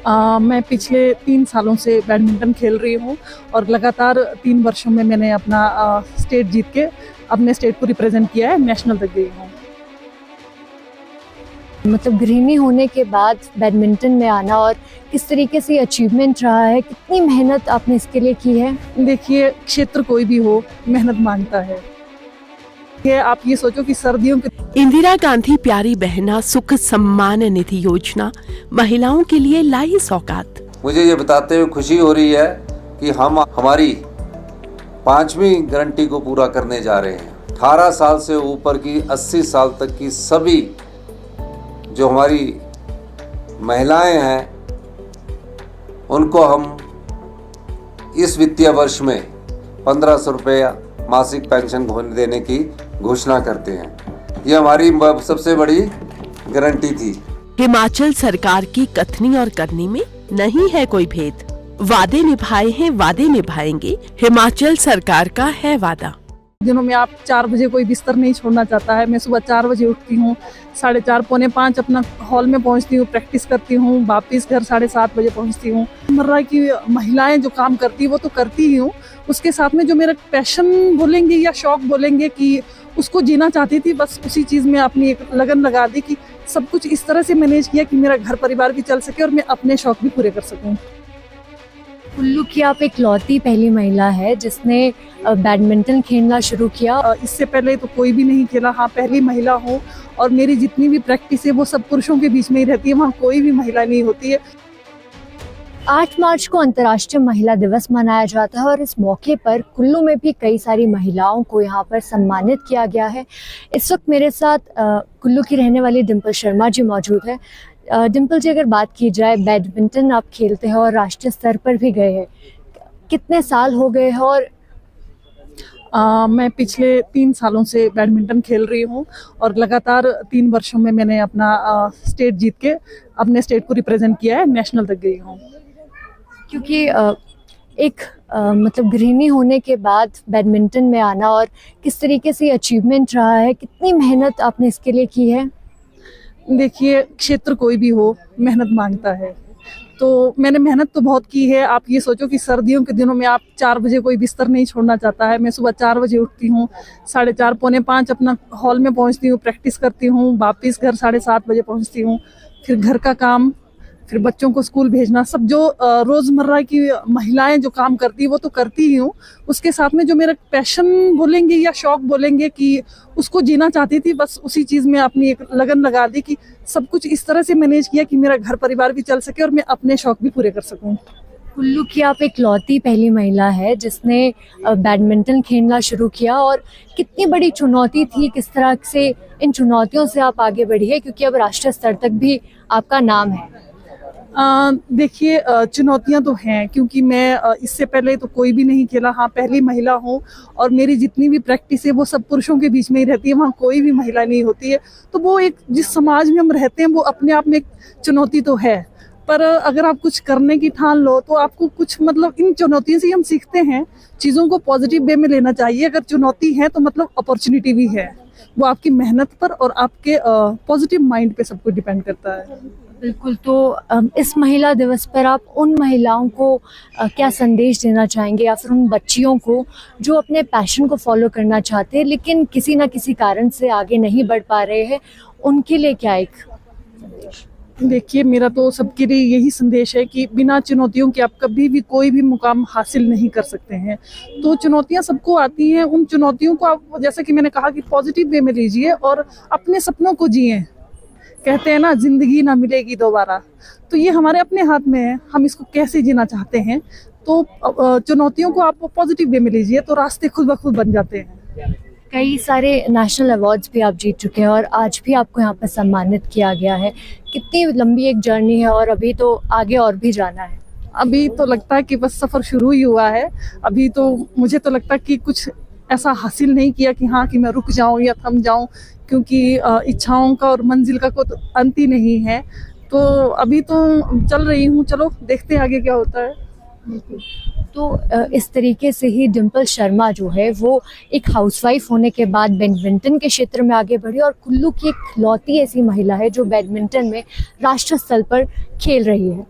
मैं पिछले 3 सालों से बैडमिंटन खेल रही हूँ और लगातार 3 वर्षों में मैंने अपना स्टेट जीत के अपने स्टेट को रिप्रेजेंट किया है, नेशनल तक गई हूँ। मतलब गृहिणी होने के बाद बैडमिंटन में आना और किस तरीके से अचीवमेंट रहा है, कितनी मेहनत आपने इसके लिए की है? देखिए, क्षेत्र कोई भी हो, मेहनत मांगता है। आप ये सोचो कि सर्दियों के इंदिरा गांधी प्यारी बहना सुख सम्मान निधि योजना महिलाओं के लिए लाई सौगात। मुझे ये बताते हुए खुशी हो रही है कि हम हमारी 5वीं गारंटी को पूरा करने जा रहे हैं। 18 साल से ऊपर की 80 साल तक की सभी जो हमारी महिलाएं हैं उनको हम इस वित्तीय वर्ष में 1500 रुपया मासिक पेंशन देने की घोषणा करते हैं। ये हमारी सबसे बड़ी गारंटी थी। हिमाचल सरकार की कथनी और करनी में नहीं है कोई भेद। वादे निभाए हैं, वादे निभाएंगे, हिमाचल सरकार का है वादा। दिनों में आप 4 बजे कोई बिस्तर नहीं छोड़ना चाहता है। मैं सुबह 4 बजे उठती हूँ, 4:30 पौने 5 अपना हॉल में पहुँचती हूँ, प्रैक्टिस करती हूँ, वापिस घर 7:30 बजे पहुँचती हूँ। मर्रा की महिलाएं जो काम करती है वो तो करती ही हूँ, उसके साथ में जो मेरा पैशन बोलेंगे या शौक बोलेंगे कि उसको जीना चाहती थी, बस उसी चीज़ में अपनी एक लगन लगा दी कि सब कुछ इस तरह से मैनेज किया कि मेरा घर परिवार भी चल सके और मैं अपने शौक भी पूरे कर सकूँ। कुल्लू की आप इकलौती पहली महिला है जिसने बैडमिंटन खेलना शुरू किया। इससे पहले तो कोई भी नहीं खेला। हाँ, पहली महिला हूँ और मेरी जितनी भी प्रैक्टिस है वो सब पुरुषों के बीच में ही रहती है, वहाँ कोई भी महिला नहीं होती है। 8 मार्च को अंतर्राष्ट्रीय महिला दिवस मनाया जाता है और इस मौके पर कुल्लू में भी कई सारी महिलाओं को यहाँ पर सम्मानित किया गया है। इस वक्त मेरे साथ कुल्लू की रहने वाली डिम्पल शर्मा जी मौजूद है। डिम्पल जी, अगर बात की जाए, बैडमिंटन आप खेलते हैं और राष्ट्रीय स्तर पर भी गए हैं, कितने साल हो गए हैं? और मैं पिछले 3 सालों से बैडमिंटन खेल रही हूँ और लगातार 3 वर्षों में मैंने अपना स्टेट जीत के अपने स्टेट को रिप्रेजेंट किया है, नेशनल तक गई हूँ। क्योंकि मतलब गृहिणी होने के बाद बैडमिंटन में आना और किस तरीके से अचीवमेंट रहा है, कितनी मेहनत आपने इसके लिए की है? देखिए, क्षेत्र कोई भी हो, मेहनत मांगता है। तो मैंने मेहनत तो बहुत की है। आप ये सोचो कि सर्दियों के दिनों में आप 4 बजे कोई बिस्तर नहीं छोड़ना चाहता है। मैं सुबह 4 बजे उठती हूँ, 4:30 पौने 5 अपना हॉल में पहुँचती हूँ, प्रैक्टिस करती हूँ, वापिस घर 7:30 बजे पहुँचती हूँ। फिर घर का काम, फिर बच्चों को स्कूल भेजना, सब जो रोज़मर्रा की महिलाएं जो काम करती है वो तो करती ही हूँ। उसके साथ में जो मेरा पैशन बोलेंगे या शौक बोलेंगे कि उसको जीना चाहती थी, बस उसी चीज़ में अपनी एक लगन लगा दी कि सब कुछ इस तरह से मैनेज किया कि मेरा घर परिवार भी चल सके और मैं अपने शौक भी पूरे कर सकूँ। कुल्लू की आप इकलौती पहली महिला है जिसने बैडमिंटन खेलना शुरू किया और कितनी बड़ी चुनौती थी, किस तरह से इन चुनौतियों से आप आगे बढ़ी है, क्योंकि अब राष्ट्रीय स्तर तक भी आपका नाम है? देखिए, चुनौतियां तो हैं क्योंकि मैं इससे पहले तो कोई भी नहीं खेला। हाँ, पहली महिला हूँ और मेरी जितनी भी प्रैक्टिस है वो सब पुरुषों के बीच में ही रहती है, वहाँ कोई भी महिला नहीं होती है। तो वो एक जिस समाज में हम रहते हैं वो अपने आप में एक चुनौती तो है, पर अगर आप कुछ करने की ठान लो तो आपको कुछ मतलब इन चुनौतियों से हम सीखते हैं, चीज़ों को पॉजिटिव वे में लेना चाहिए। अगर चुनौती है तो मतलब अपॉर्चुनिटी भी है, वो आपकी मेहनत पर और आपके पॉजिटिव माइंड पे सब कुछ डिपेंड करता है। बिल्कुल। तो इस महिला दिवस पर आप उन महिलाओं को क्या संदेश देना चाहेंगे, या फिर उन बच्चियों को जो अपने पैशन को फॉलो करना चाहते हैं लेकिन किसी ना किसी कारण से आगे नहीं बढ़ पा रहे हैं, उनके लिए क्या एक संदेश? देखिए, मेरा तो सबके लिए यही संदेश है कि बिना चुनौतियों के आप कभी भी कोई भी मुकाम हासिल नहीं कर सकते हैं। तो चुनौतियां सबको आती हैं, उन चुनौतियों को आप, जैसा कि मैंने कहा, कि पॉजिटिव वे में लीजिए और अपने सपनों को जिए। कहते हैं ना, जिंदगी ना मिलेगी दोबारा, तो ये हमारे अपने हाथ में है, हम इसको कैसे जीना चाहते हैं। तो चुनौतियों को आप पॉजिटिव वे में लीजिए तो रास्ते खुद ब खुद बन जाते हैं। कई सारे नेशनल अवार्ड्स भी आप जीत चुके हैं और आज भी आपको यहाँ पर सम्मानित किया गया है। कितनी लंबी एक जर्नी है और अभी तो आगे और भी जाना है। अभी तो लगता है कि बस सफ़र शुरू ही हुआ है। अभी तो मुझे तो लगता है कि कुछ ऐसा हासिल नहीं किया कि हाँ कि मैं रुक जाऊं या थम जाऊं, क्योंकि इच्छाओं का और मंजिल का कोई अंत ही नहीं है। तो अभी तो चल रही हूँ, चलो देखते हैं आगे क्या होता है। तो इस तरीके से ही डिम्पल शर्मा जो है वो एक हाउसवाइफ होने के बाद बैडमिंटन के क्षेत्र में आगे बढ़ी और कुल्लू की एक इकलौती ऐसी महिला है जो बैडमिंटन में राष्ट्रीय स्तर पर खेल रही है।